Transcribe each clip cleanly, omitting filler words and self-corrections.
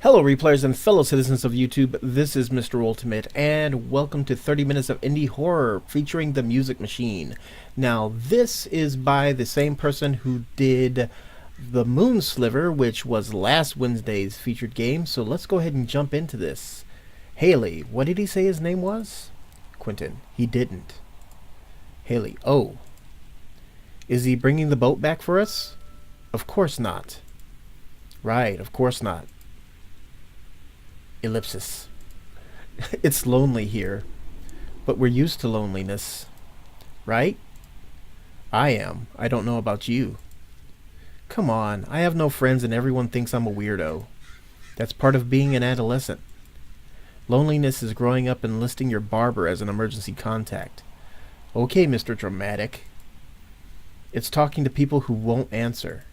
Hello, replayers and fellow citizens of YouTube. This is Mr. Ultimate, and welcome to 30 Minutes of Indie Horror featuring the Music Machine. Now, this is by the same person who did The Moon Sliver, which was last Wednesday's featured game, so let's go ahead and jump into this. Haley, what did he say his name was? Quentin, he didn't. Haley, oh. Is he bringing the boat back for us? Of course not. Right, of course not. Ellipsis. It's lonely here, but we're used to loneliness, right? I am. I don't know about you. Come on, I have no friends and everyone thinks I'm a weirdo. That's part of being an adolescent. Loneliness is growing up and enlisting your barber as an emergency contact. Okay, Mr. Dramatic. It's talking to people who won't answer.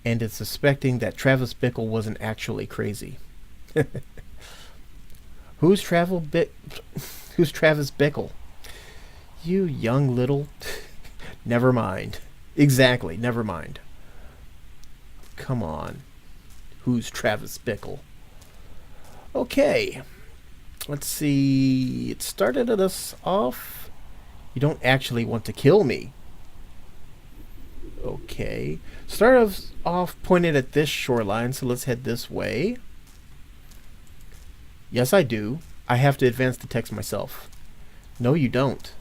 And it's suspecting that Travis Bickle wasn't actually crazy. Who's Travis Bickle? You young little... Never mind. Exactly, never mind. Come on. Who's Travis Bickle? Okay. Let's see. It started us off. You don't actually want to kill me. Okay. Start us off pointed at this shoreline, so let's head this way. Yes, I do. I have to advance the text myself. No, you don't.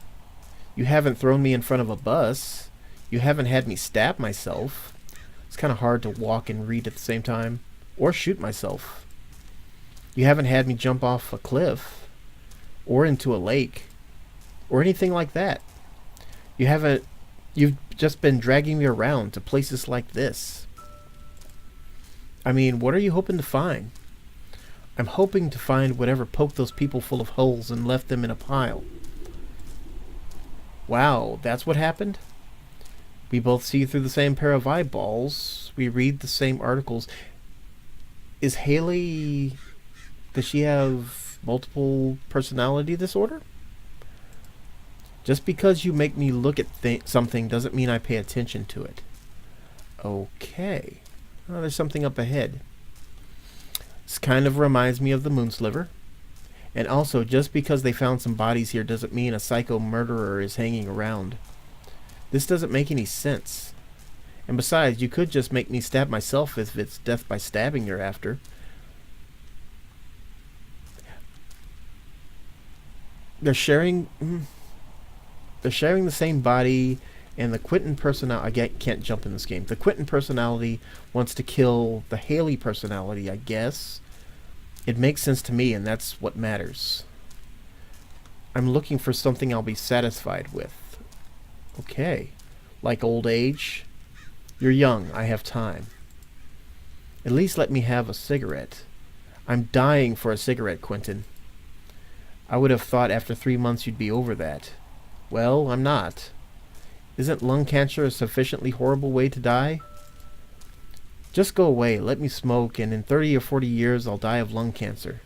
You haven't thrown me in front of a bus. You haven't had me stab myself. It's kind of hard to walk and read at the same time. Or shoot myself. You haven't had me jump off a cliff. Or into a lake. Or anything like that. You've just been dragging me around to places like this. I mean, what are you hoping to find? I'm hoping to find whatever poked those people full of holes and left them in a pile. Wow, that's what happened? We both see through the same pair of eyeballs. We read the same articles. Is Haley... Does she have multiple personality disorder? Just because you make me look at something doesn't mean I pay attention to it. Okay. Oh, there's something up ahead. This kind of reminds me of the Moon Sliver. And also, just because they found some bodies here doesn't mean a psycho murderer is hanging around. This doesn't make any sense. And besides, you could just make me stab myself if it's death by stabbing you're after. They're sharing the same body, and the Quentin personality... I can't jump in this game. The Quentin personality wants to kill the Haley personality, I guess. It makes sense to me, and that's what matters. I'm looking for something I'll be satisfied with. Okay. Like old age? You're young. I have time. At least let me have a cigarette. I'm dying for a cigarette, Quentin. I would have thought after 3 months you'd be over that. Well, I'm not. Isn't lung cancer a sufficiently horrible way to die? Just go away, let me smoke, and in 30 or 40 years I'll die of lung cancer.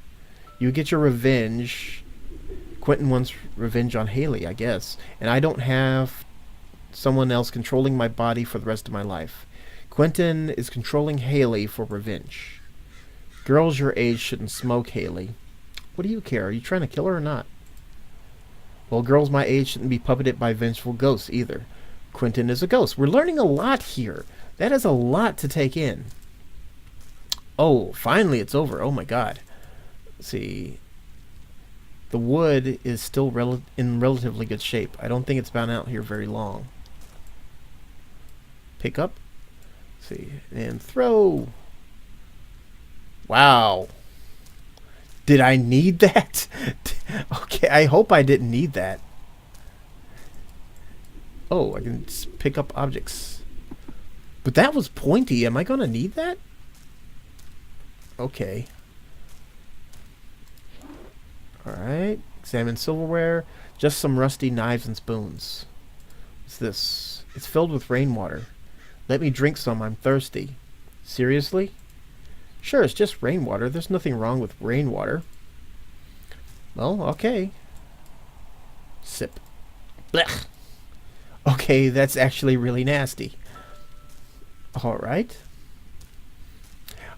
You get your revenge. Quentin wants revenge on Haley, I guess. And I don't have someone else controlling my body for the rest of my life. Quentin is controlling Haley for revenge. Girls your age shouldn't smoke, Haley. What do you care? Are you trying to kill her or not? Well, girls my age shouldn't be puppeted by vengeful ghosts either. Quentin is a ghost. We're learning a lot here. That is a lot to take in. Oh, finally it's over. Oh my god. Let's see. The wood is still in relatively good shape. I don't think it's been out here very long. Pick up. Let's see. And throw. Wow. Did I need that? Okay, I hope I didn't need that. Oh, I can just pick up objects. But that was pointy. Am I going to need that? Okay. Alright. Examine silverware. Just some rusty knives and spoons. What's this? It's filled with rainwater. Let me drink some. I'm thirsty. Seriously? Sure, it's just rainwater. There's nothing wrong with rainwater. Well, okay. Sip. Blech. Okay, that's actually really nasty. Alright.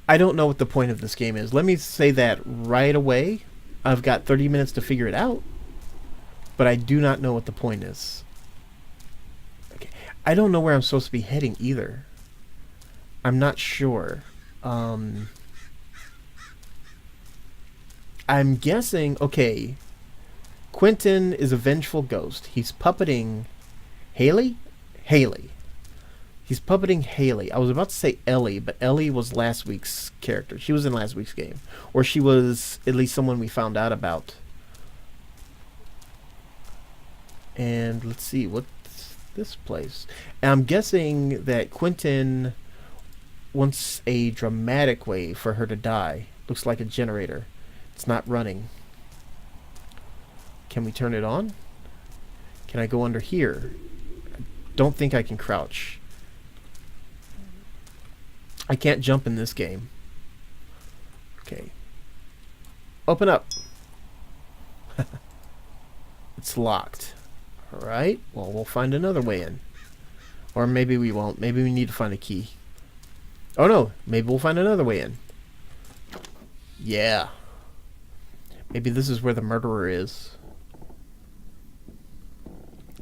I don't know what the point of this game is. Let me say that right away. I've got 30 minutes to figure it out, but I do not know what the point is. Okay. I don't know where I'm supposed to be heading either. I'm not sure. I'm guessing, okay, Quentin is a vengeful ghost. He's puppeting Haley? Haley. He's puppeting Haley. I was about to say Ellie, but Ellie was last week's character. She was in last week's game. Or she was at least someone we found out about. And let's see, what's this place? And I'm guessing that Quentin wants a dramatic way for her to die. Looks like a generator. It's not running. Can we turn it on? Can I go under here? I don't think I can crouch. I can't jump in this game. Okay. Open up. It's locked. Alright. Well, we'll find another way in. Or maybe we won't. Maybe we need to find a key. Oh no. Maybe we'll find another way in. Yeah. Maybe this is where the murderer is.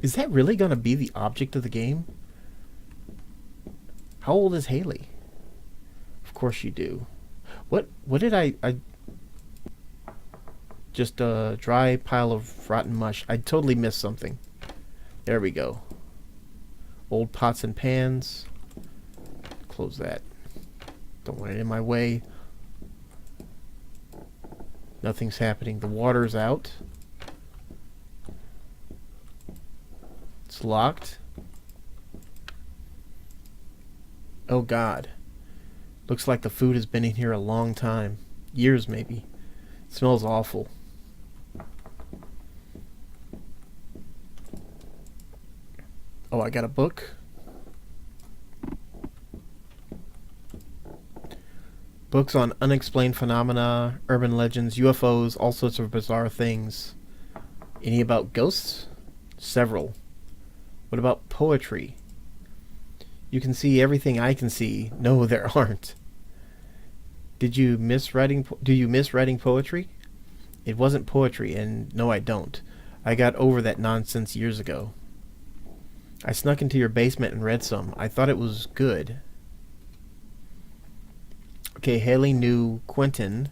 Is that really going to be the object of the game? How old is Haley? Of course you do. What did I just a dry pile of rotten mush. I totally missed something. There we go. Old pots and pans. Close that. Don't want it in my way. Nothing's happening. The water's out. It's locked. Oh God. Looks like the food has been in here a long time. Years maybe. It smells awful. Oh, I got a book. Books on unexplained phenomena, urban legends, UFOs, all sorts of bizarre things. Any about ghosts? Several. What about poetry? You can see everything I can see. No, there aren't. Do you miss writing poetry? It wasn't poetry, and no, I don't. I got over that nonsense years ago. I snuck into your basement and read some. I thought it was good. Okay, Haley knew Quentin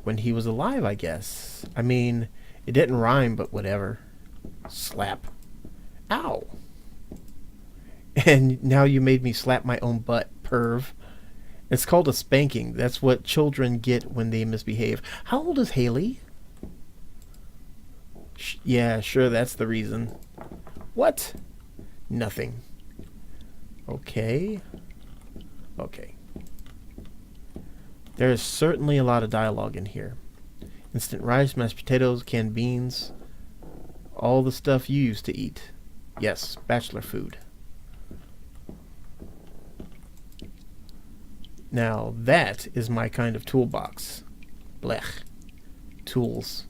when he was alive, I guess. I mean, it didn't rhyme, but whatever. Slap. Ow. And now you made me slap my own butt, perv. It's called a spanking. That's what children get when they misbehave. How old is Haley? Yeah, sure, that's the reason. What? Nothing. Okay. Okay. There is certainly a lot of dialogue in here. Instant rice, mashed potatoes, canned beans. All the stuff you used to eat. Yes, bachelor food. Now that is my kind of toolbox. Blech. Tools.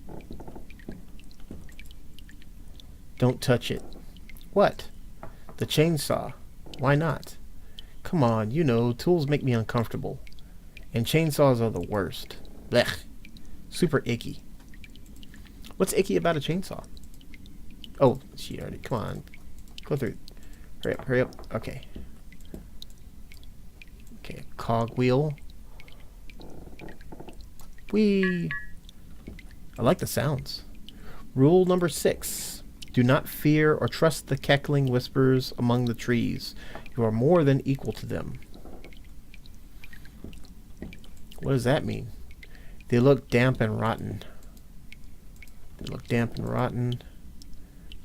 Don't touch it. What? The chainsaw. Why not? Come on, you know, tools make me uncomfortable. And chainsaws are the worst. Blech. Super icky. What's icky about a chainsaw? Oh, she already... Come on. Go through. Hurry up, hurry up. Okay. Okay, cogwheel. Whee! I like the sounds. Rule number 6. Do not fear or trust the cackling whispers among the trees. You are more than equal to them. What does that mean? They look damp and rotten. They look damp and rotten.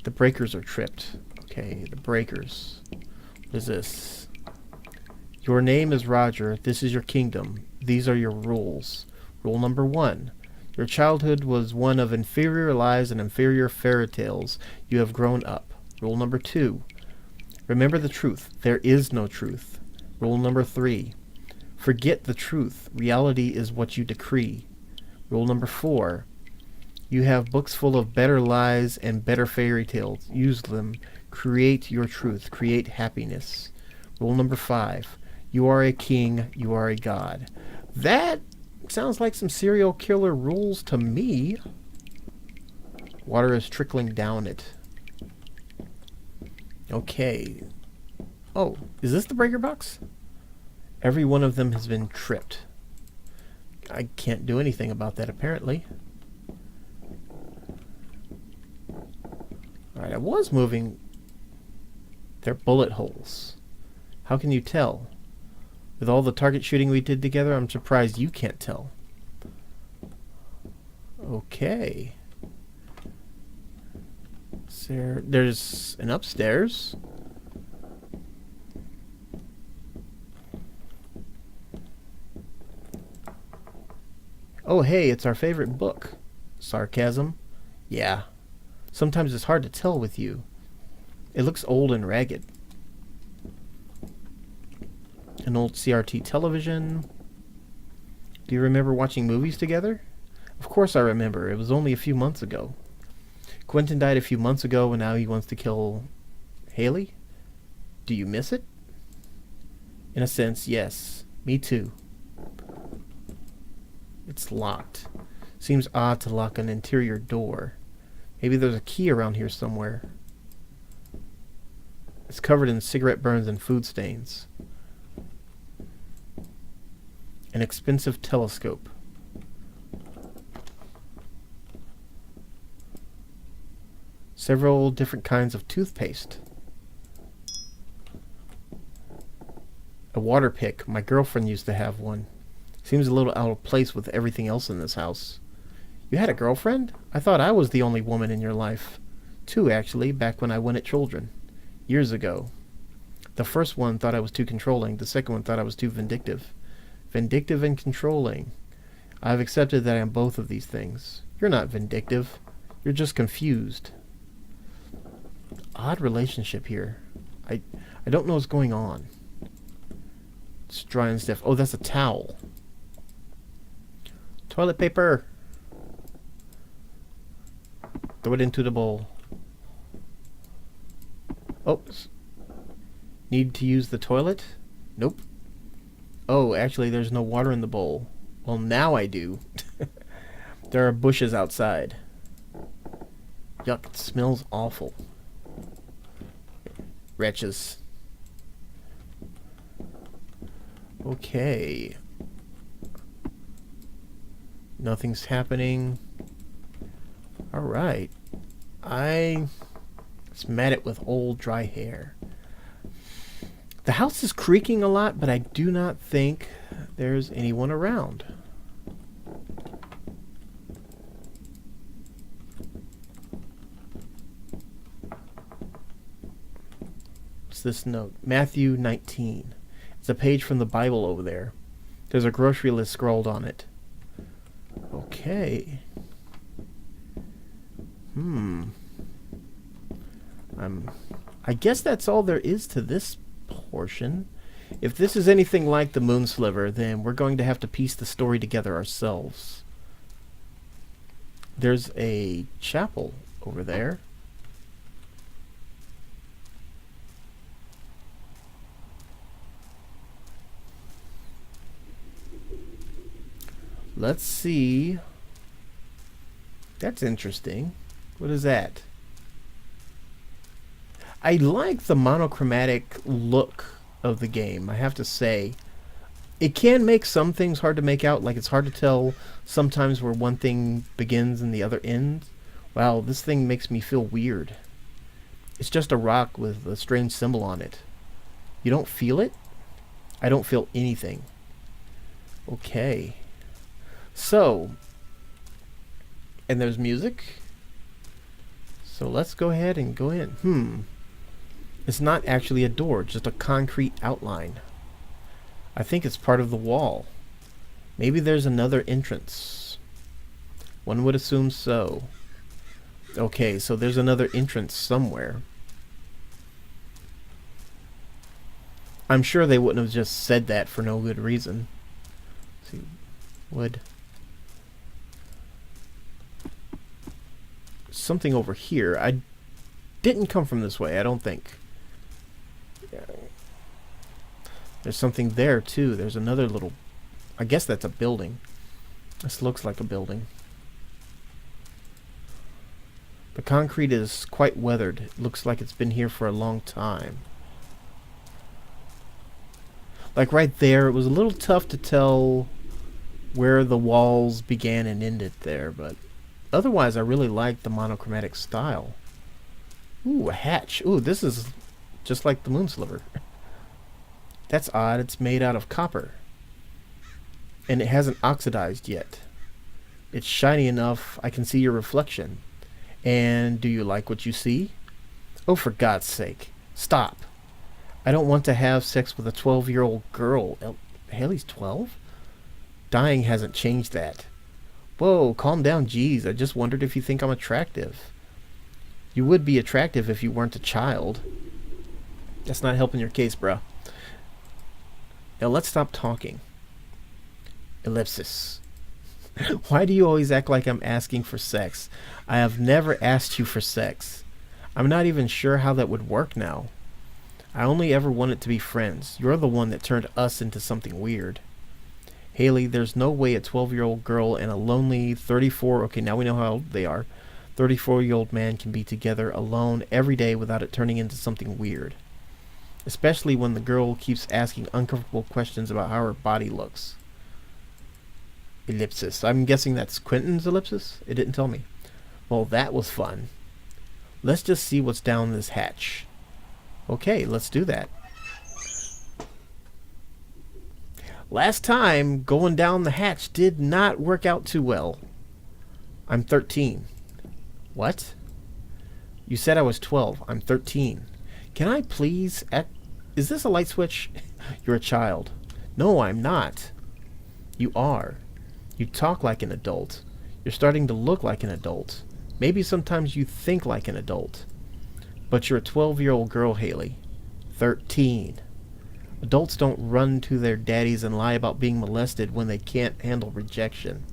The breakers are tripped. Okay, the breakers. What is this? Your name is Roger. This is your kingdom. These are your rules. Rule number 1. Your childhood was one of inferior lies and inferior fairy tales. You have grown up. Rule number 2. Remember the truth. There is no truth. Rule number 3. Forget the truth. Reality is what you decree. Rule number 4. You have books full of better lies and better fairy tales. Use them. Create your truth. Create happiness. Rule number 5. You are a king. You are a god. That sounds like some serial killer rules to me. Water is trickling down it. Okay. Oh, is this the breaker box? Every one of them has been tripped. I can't do anything about that, apparently. Alright, I was moving. They're bullet holes. How can you tell? With all the target shooting we did together, I'm surprised you can't tell. Okay. There's an upstairs. Oh, hey, it's our favorite book. Sarcasm? Yeah. Sometimes it's hard to tell with you. It looks old and ragged. An old CRT television. Do you remember watching movies together? Of course I remember. It was only a few months ago. Quentin died a few months ago and now he wants to kill Haley? Do you miss it? In a sense, yes. Me too. It's locked. Seems odd to lock an interior door. Maybe there's a key around here somewhere. It's covered in cigarette burns and food stains. An expensive telescope. Several different kinds of toothpaste. A water pick. My girlfriend used to have one. Seems a little out of place with everything else in this house. You had a girlfriend? I thought I was the only woman in your life. Two, actually, back when I went at children. Years ago. The first one thought I was too controlling. The second one thought I was too vindictive. Vindictive and controlling. I've accepted that I am both of these things. You're not vindictive. You're just confused. Odd relationship here. I don't know what's going on. It's dry and stiff. Oh, that's a towel. Toilet paper. Throw it into the bowl. Oh. Need to use the toilet? Nope. Oh, actually, there's no water in the bowl. Well, now I do. There are bushes outside. Yuck, it smells awful. Wretches. Okay. Nothing's happening. Alright. I smat it with old dry hair. The house is creaking a lot, but I do not think there's anyone around. What's this note? Matthew 19. It's a page from the Bible over there. There's a grocery list scrawled on it. Okay. I guess that's all there is to this portion. If this is anything like the Moon Sliver, then we're going to have to piece the story together ourselves. There's a chapel over there. Let's see. That's interesting. What is that? I like the monochromatic look of the game, I have to say. It can make some things hard to make out, like it's hard to tell sometimes where one thing begins and the other ends. Wow, this thing makes me feel weird. It's just a rock with a strange symbol on it. You don't feel it? I don't feel anything. Okay. So, and there's music. So let's go ahead and go in. It's not actually a door, just a concrete outline. I think it's part of the wall. Maybe there's another entrance. One would assume so. Okay, so there's another entrance somewhere. I'm sure they wouldn't have just said that for no good reason. Let's see, wood. Something over here. I didn't come from this way, I don't think. There's something there too. There's another little I guess that's a building. This looks like a building. The concrete is quite weathered. It looks like it's been here for a long time. Like right there, it was a little tough to tell where the walls began and ended there, but otherwise I really like the monochromatic style. Ooh, a hatch. Ooh, this is just like the moon sliver. That's odd. It's made out of copper. And it hasn't oxidized yet. It's shiny enough I can see your reflection. And do you like what you see? Oh, for God's sake. Stop. I don't want to have sex with a 12-year-old girl. Haley's 12? Dying hasn't changed that. Whoa, calm down, geez. I just wondered if you think I'm attractive. You would be attractive if you weren't a child. That's not helping your case, bruh. Now let's stop talking. Ellipsis. Why do you always act like I'm asking for sex? I have never asked you for sex. I'm not even sure how that would work now. I only ever wanted to be friends. You're the one that turned us into something weird. Haley, there's no way a 12-year-old girl and a lonely 34... Okay, now we know how old they are. 34-year-old man can be together alone every day without it turning into something weird. Especially when the girl keeps asking uncomfortable questions about how her body looks. Ellipsis. I'm guessing that's Quentin's ellipsis? It didn't tell me. Well, that was fun. Let's just see what's down this hatch. Okay, let's do that. Last time, going down the hatch did not work out too well. I'm 13. What? You said I was 12. I'm 13. Can I please... Is this a light switch? You're a child. No, I'm not. You are. You talk like an adult. You're starting to look like an adult. Maybe sometimes you think like an adult. But you're a 12-year-old girl, Haley. 13. Adults don't run to their daddies and lie about being molested when they can't handle rejection.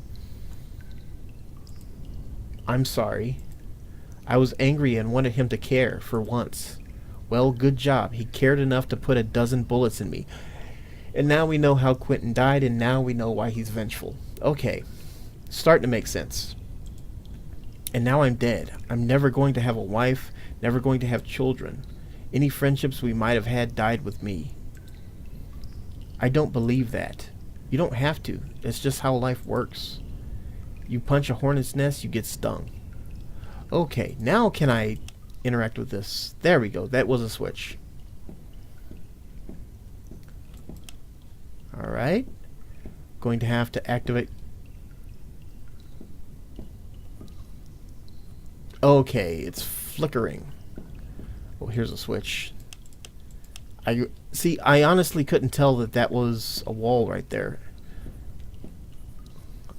I'm sorry. I was angry and wanted him to care, for once. Well, good job. He cared enough to put a dozen bullets in me. And now we know how Quentin died, and now we know why he's vengeful. Okay. Starting to make sense. And now I'm dead. I'm never going to have a wife, never going to have children. Any friendships we might have had died with me. I don't believe that. You don't have to. It's just how life works. You punch a hornet's nest, you get stung. Okay, now can I interact with this? There we go. That was a switch. Alright. Going to have to activate... Okay, it's flickering. Oh, here's a switch. I honestly couldn't tell that that was a wall right there.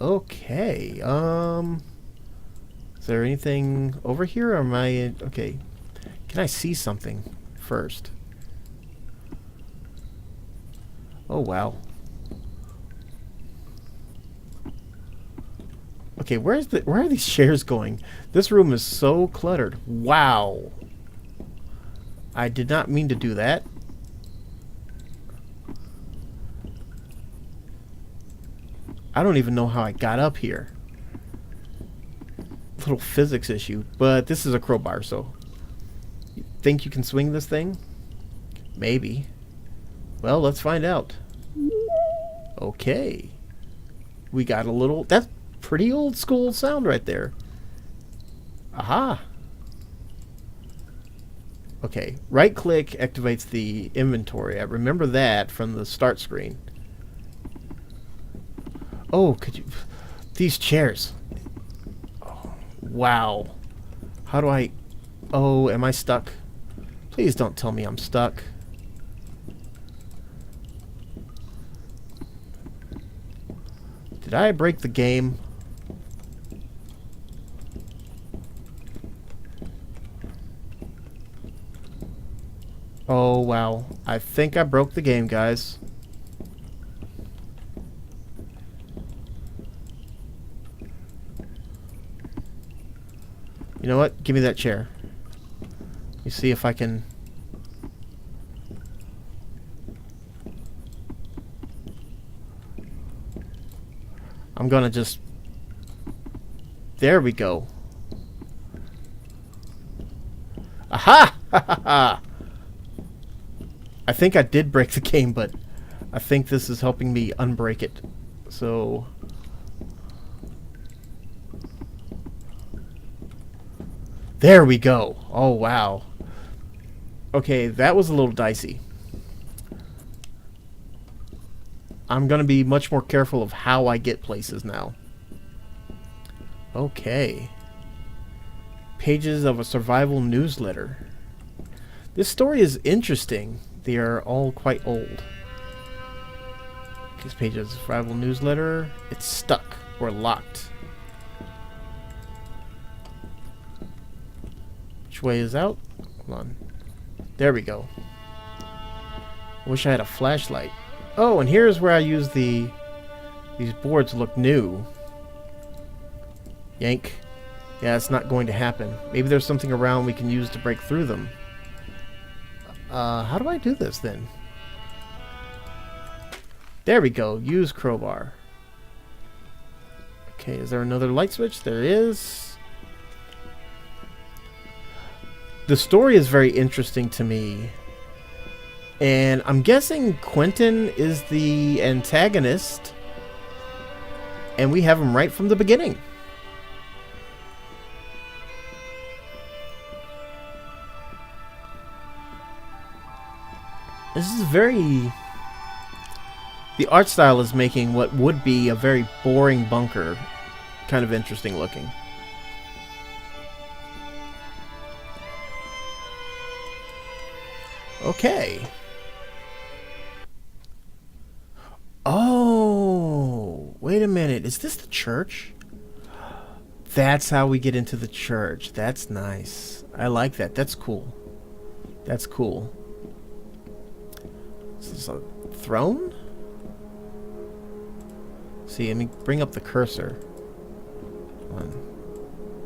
Okay, is there anything over here, or am I... Okay, can I see something first? Oh, wow. Okay, where are these chairs going? This room is so cluttered. Wow. I did not mean to do that. I don't even know how I got up here. Little physics issue, but this is a crowbar, so... You think you can swing this thing? Maybe. Well, let's find out. Okay. We got a little... That's pretty old school sound right there. Aha! Okay, right click activates the inventory. I remember that from the start screen. Oh, could you... These chairs. Oh, wow. How do I... Oh, am I stuck? Please don't tell me I'm stuck. Did I break the game? Oh, wow. I think I broke the game, guys. You know what? Give me that chair. Let me see if I can... I'm gonna just... There we go. Aha! Ha ha ha! I think I did break the game, but I think this is helping me unbreak it. So... There we go! Oh, wow. Okay, that was a little dicey. I'm gonna be much more careful of how I get places now. Okay. Pages of a survival newsletter. This story is interesting. They are all quite old. These pages of survival newsletter. It's stuck or locked. Which way is out? Hold on. There we go. I wish I had a flashlight. Oh, and here's where I use these boards look new. Yank. Yeah, it's not going to happen. Maybe there's something around we can use to break through them. How do I do this then? There we go. Use crowbar. Okay, is there another light switch? There is. The story is very interesting to me. And I'm guessing Quentin is the antagonist. And we have him right from the beginning. This is very... The art style is making what would be a very boring bunker kind of interesting looking. Okay. Oh, wait a minute. Is this the church? That's how we get into the church. That's nice. I like that. That's cool. That's cool. Is this a throne? See, let me bring up the cursor.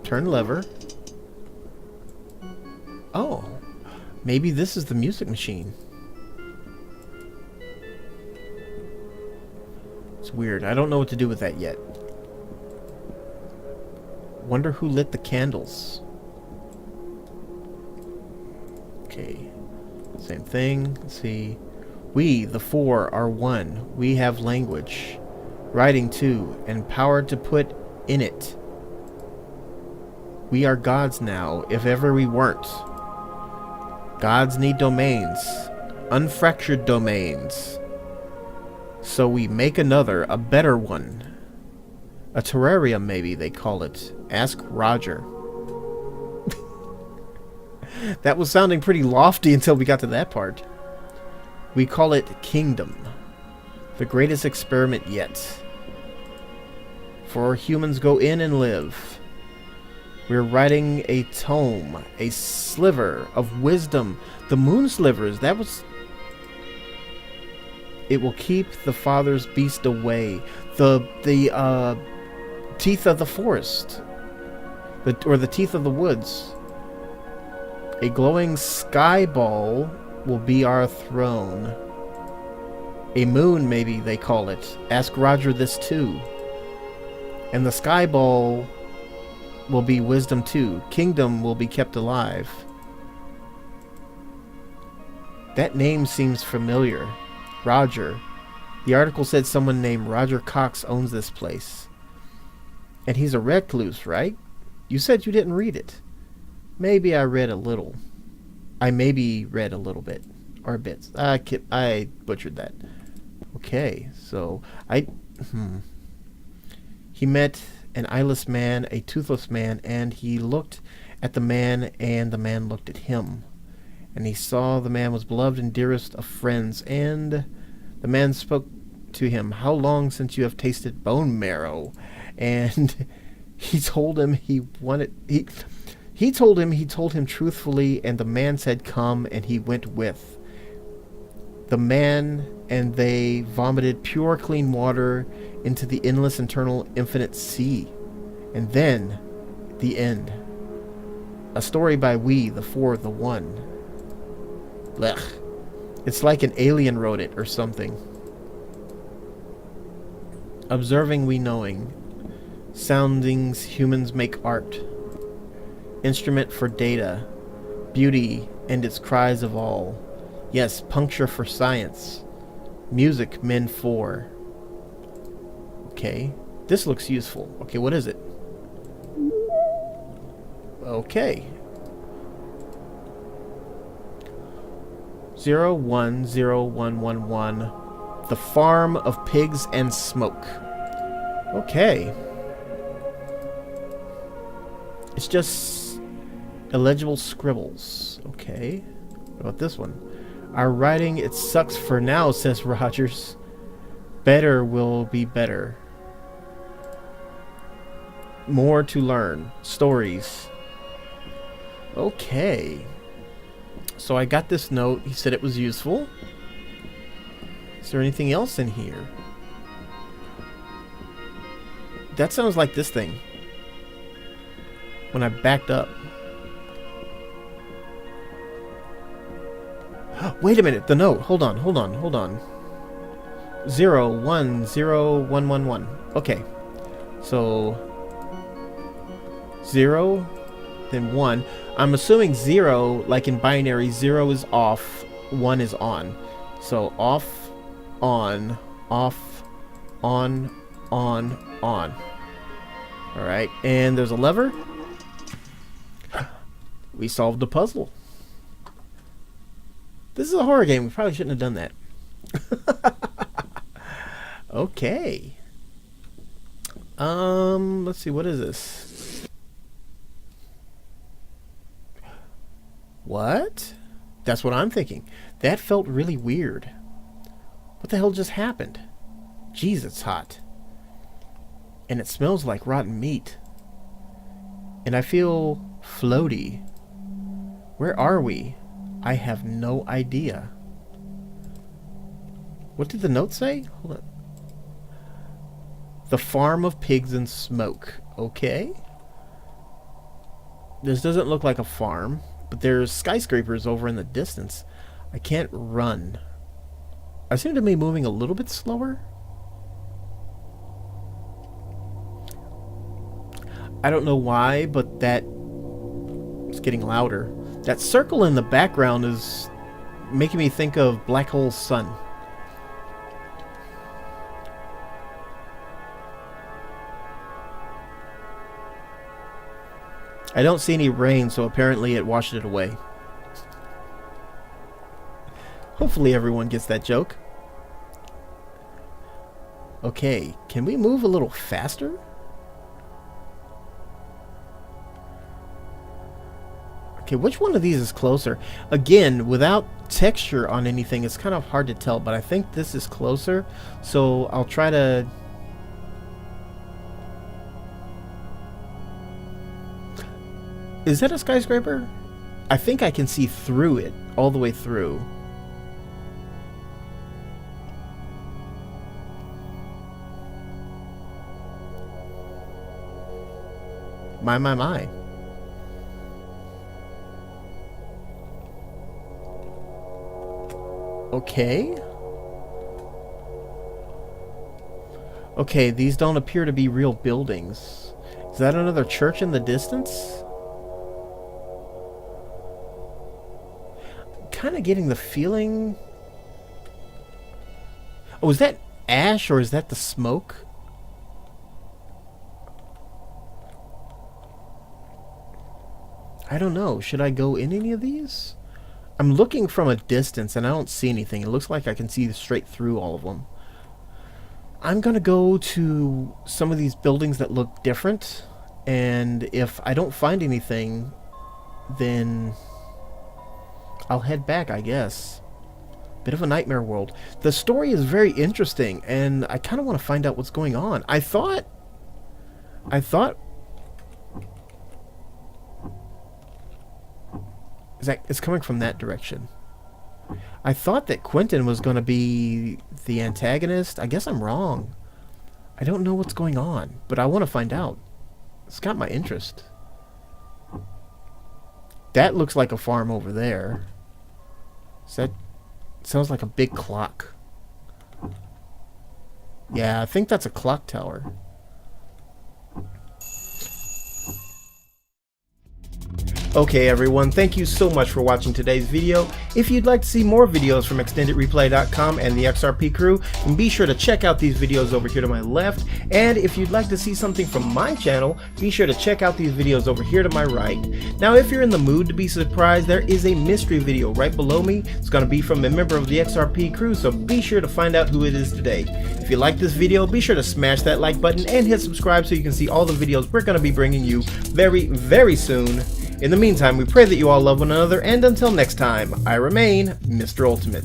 Turn lever. Oh, maybe this is the music machine. It's weird. I don't know what to do with that yet. Wonder who lit the candles. Okay. Same thing. Let's see. We, the four, are one. We have language. Writing too, and power to put in it. We are gods now, if ever we weren't. Gods need domains. Unfractured domains. So we make another, a better one. A terrarium, maybe they call it. Ask Roger. That was sounding pretty lofty until we got to that part. We call it Kingdom. The greatest experiment yet. For humans go in and live. We're writing a tome, a sliver of wisdom. The moon slivers, that was... It will keep the father's beast away. The teeth of the forest. Or the teeth of the woods. A glowing sky ball will be our throne. A moon, maybe they call it. Ask Roger this too. And the sky ball will be wisdom too. Kingdom will be kept alive. That name seems familiar. Roger. The article said someone named Roger Cox owns this place. And he's a recluse, right? You said you didn't read it. Maybe I read a little. I maybe read a little bit. Or bits. I butchered that. Okay, so He met an eyeless man, a toothless man, and he looked at the man, and the man looked at him. And he saw the man was beloved and dearest of friends, and the man spoke to him, "How long since you have tasted bone marrow?" And he told him he told him truthfully, and the man said, "Come," and he went with. The man and they vomited pure, clean water into the endless, eternal, infinite sea. And then, the end. A story by we, the four, the one. Blech. It's like an alien wrote it or something. Observing we knowing. Soundings humans make art. Instrument for data. Beauty and its cries of all. Yes, puncture for science. Music men for. Okay. This looks useful. Okay, what is it? Okay. 010111. The Farm of Pigs and Smoke. Okay. It's just illegible scribbles. Okay. What about this one? Our writing, it sucks for now, says Rogers. Better will be better. More to learn. Stories. Okay. So I got this note. He said it was useful. Is there anything else in here? That sounds like this thing. When I backed up. Wait a minute. The note. Hold on. 010111. Okay. So 0, then 1. I'm assuming 0, like in binary, 0 is off, 1 is on. So off, on, off, on. Alright, and there's a lever. We solved the puzzle. This is a horror game. We probably shouldn't have done that. Okay. Let's see, what is this? What? That's what I'm thinking. That felt really weird. What the hell just happened? Jeez, it's hot. And it smells like rotten meat. And I feel floaty. Where are we? I have no idea. What did the note say? Hold on. The Farm of Pigs and Smoke. Okay. This doesn't look like a farm, but there's skyscrapers over in the distance. I can't run. I seem to be moving a little bit slower. I don't know why, but that is getting louder. That circle in the background is making me think of Black Hole Sun. I don't see any rain, so apparently it washed it away. Hopefully everyone gets that joke. Okay, can we move a little faster? Okay, which one of these is closer? Again, without texture on anything, it's kind of hard to tell, but I think this is closer, so I'll try to... Is that a skyscraper? I think I can see through it, all the way through. My. Okay. Okay, these don't appear to be real buildings. Is that another church in the distance? Kind of getting the feeling... Oh, is that ash or is that the smoke? I don't know. Should I go in any of these? I'm looking from a distance and I don't see anything. It looks like I can see straight through all of them. I'm gonna go to some of these buildings that look different, and if I don't find anything, then I'll head back, I guess. Bit of a nightmare world. The story is very interesting, and I kind of want to find out what's going on. I thought it's coming from that direction. I thought that Quentin was going to be the antagonist. I guess I'm wrong. I don't know what's going on, but I want to find out. It's got my interest. That looks like a farm over there. Is that... Sounds like a big clock. Yeah, I think that's a clock tower. Okay everyone, thank you so much for watching today's video. If you'd like to see more videos from ExtendedReplay.com and the XRP crew, then be sure to check out these videos over here to my left. And if you'd like to see something from my channel, be sure to check out these videos over here to my right. Now if you're in the mood to be surprised, there is a mystery video right below me. It's going to be from a member of the XRP crew, so be sure to find out who it is today. If you like this video, be sure to smash that like button and hit subscribe so you can see all the videos we're going to be bringing you very, very soon. In the meantime, we pray that you all love one another, and until next time, I remain Mr. Ultimate.